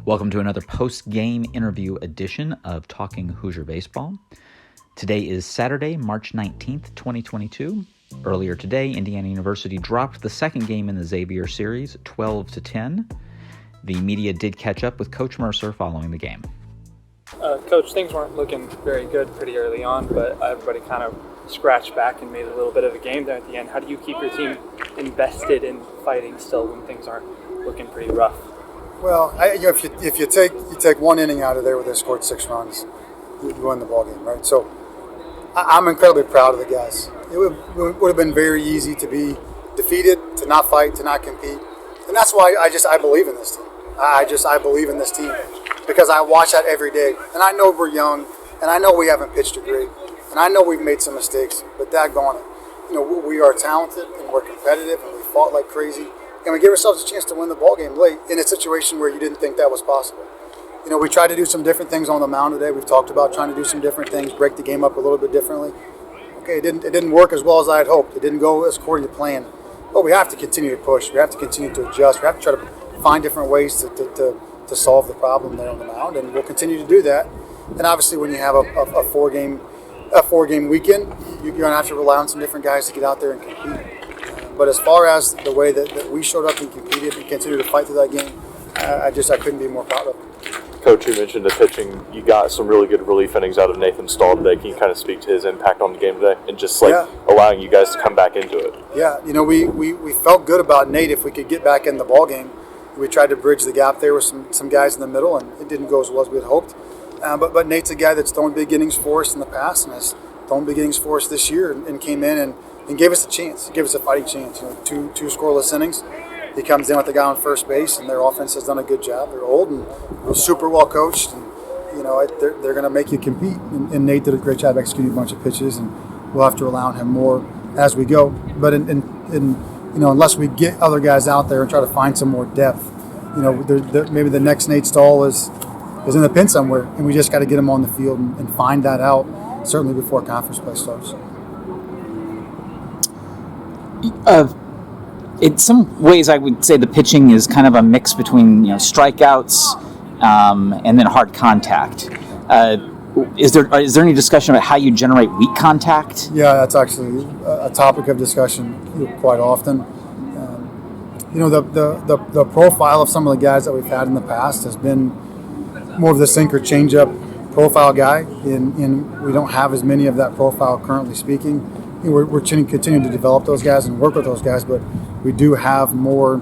Welcome to another post-game interview edition of Talking Hoosier Baseball. Today is Saturday, March 19th, 2022. Earlier today, Indiana University dropped the second game in the Xavier series, 12-10. The media did catch up with Coach Mercer following the game. Coach, things weren't looking very good pretty early on, but everybody kind of scratched back and made a little bit of a game there at the end. How do you keep your team invested in fighting still when things aren't looking pretty rough? Well, if you take one inning out of there where they scored 6 runs, you win the ball game, right? So I'm incredibly proud of the guys. It would have been very easy to be defeated, to not fight, to not compete, and that's why I believe in this team. I believe in this team because I watch that every day, and I know we're young, and I know we haven't pitched it great, and I know we've made some mistakes, but daggone it, we are talented and we're competitive and we fought like crazy. And we give ourselves a chance to win the ball game late in a situation where you didn't think that was possible. We tried to do some different things on the mound today. We've talked about trying to do some different things, break the game up a little bit differently. Okay, it didn't work as well as I had hoped. It didn't go as according to plan. But we have to continue to push. We have to continue to adjust. We have to try to find different ways to solve the problem there on the mound, and we'll continue to do that. And obviously, when you have a four-game weekend, you're going to have to rely on some different guys to get out there and compete. But as far as the way that we showed up and competed and continued to fight through that game, I couldn't be more proud of it. Coach, you mentioned the pitching. You got some really good relief innings out of Nathan Stahl today. Can you kind of speak to his impact on the game today and just allowing you guys to come back into it? Yeah, we felt good about Nate if we could get back in the ball game. We tried to bridge the gap there with some guys in the middle, and it didn't go as well as we had hoped. But Nate's a guy that's thrown big innings for us in the past and has thrown big innings for us this year and came in and gave us a chance, gave us a fighting chance. Two scoreless innings. He comes in with the guy on first base, and their offense has done a good job. They're old and super well coached, and they're going to make you compete. And Nate did a great job executing a bunch of pitches, and we'll have to rely on him more as we go. But unless we get other guys out there and try to find some more depth, maybe the next Nate Stahl is in the pen somewhere, and we just got to get him on the field and find that out certainly before conference play starts. In some ways, I would say the pitching is kind of a mix between strikeouts and then hard contact. Is there any discussion about how you generate weak contact? Yeah, that's actually a topic of discussion quite often. The profile of some of the guys that we've had in the past has been more of the sinker changeup profile guy, and we don't have as many of that profile currently speaking. We're continuing to develop those guys and work with those guys, but we do have more,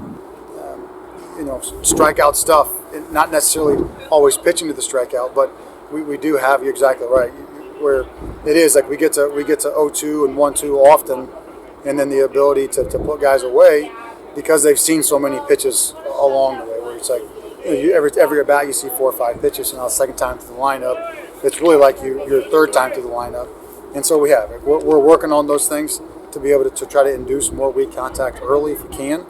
strikeout stuff. Not necessarily always pitching to the strikeout, but we do have. You're exactly right. Where it is like we get to 0-2 and 1-2 often, and then the ability to put guys away because they've seen so many pitches along the way. Where it's like every at bat you see 4 or 5 pitches, and now the second time to the lineup, it's really like your third time to the lineup. And so we're working on those things to be able to try to induce more weak contact early if we can,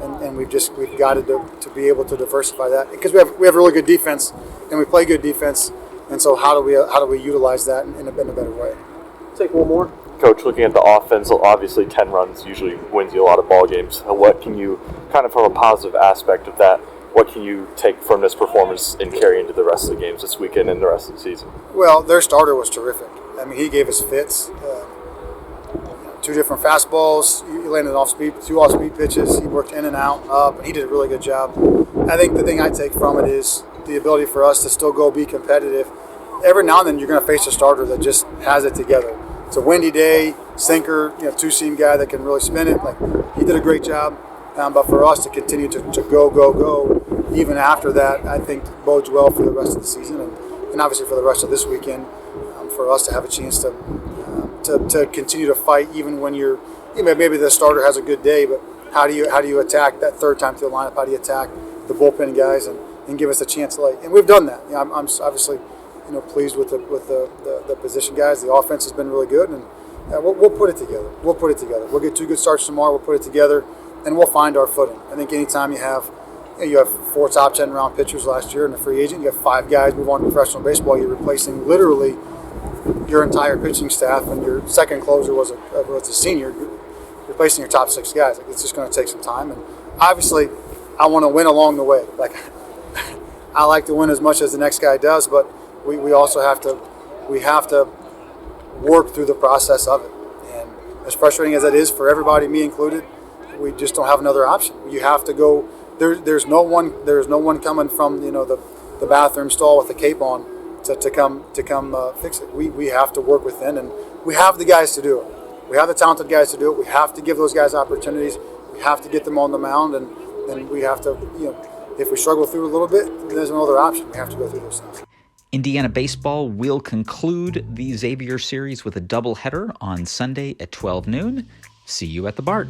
and we've got to be able to diversify that because we have really good defense and we play good defense, and so how do we utilize that in a better way? Take one more. Coach, looking at the offense, obviously 10 runs usually wins you a lot of ball games. What can you kind of from a positive aspect of that? What can you take from this performance and carry into the rest of the games this weekend and the rest of the season? Well, their starter was terrific. I mean, he gave us fits. 2 different fastballs. He landed 2 off-speed pitches. He worked in and out, up, and he did a really good job. I think the thing I take from it is the ability for us to still go be competitive. Every now and then you're going to face a starter that just has it together. It's a windy day, sinker, 2-seam guy that can really spin it. Like he did a great job. But for us to continue to go, even after that, I think bodes well for the rest of the season and obviously for the rest of this weekend. For us to have a chance to continue to fight, even when maybe the starter has a good day, but how do you attack that third time to the lineup? How do you attack the bullpen guys and give us a chance to and we've done that. I'm obviously pleased with the position guys. The offense has been really good, and we'll put it together. We'll get 2 good starts tomorrow. We'll put it together, and we'll find our footing. I think anytime you have 4 top 10 round pitchers last year and a free agent, you have 5 guys move on to professional baseball. You're replacing literally your entire pitching staff, and your second closer was a senior. You're replacing your top 6 guys. It's just going to take some time, and obviously I want to win along the way. I like to win as much as the next guy does, but we also have to work through the process of it. And as frustrating as that is for everybody, me included, we just don't have another option. You have to go. There's no one coming from the bathroom stall with a cape on to come fix it. We have to work within, and we have the guys to do it. We have the talented guys to do it. We have to give those guys opportunities. We have to get them on the mound, and we have to, if we struggle through a little bit, then there's no other option. We have to go through those things. Indiana baseball will conclude the Xavier series with a doubleheader on Sunday at 12 noon. See you at the BART.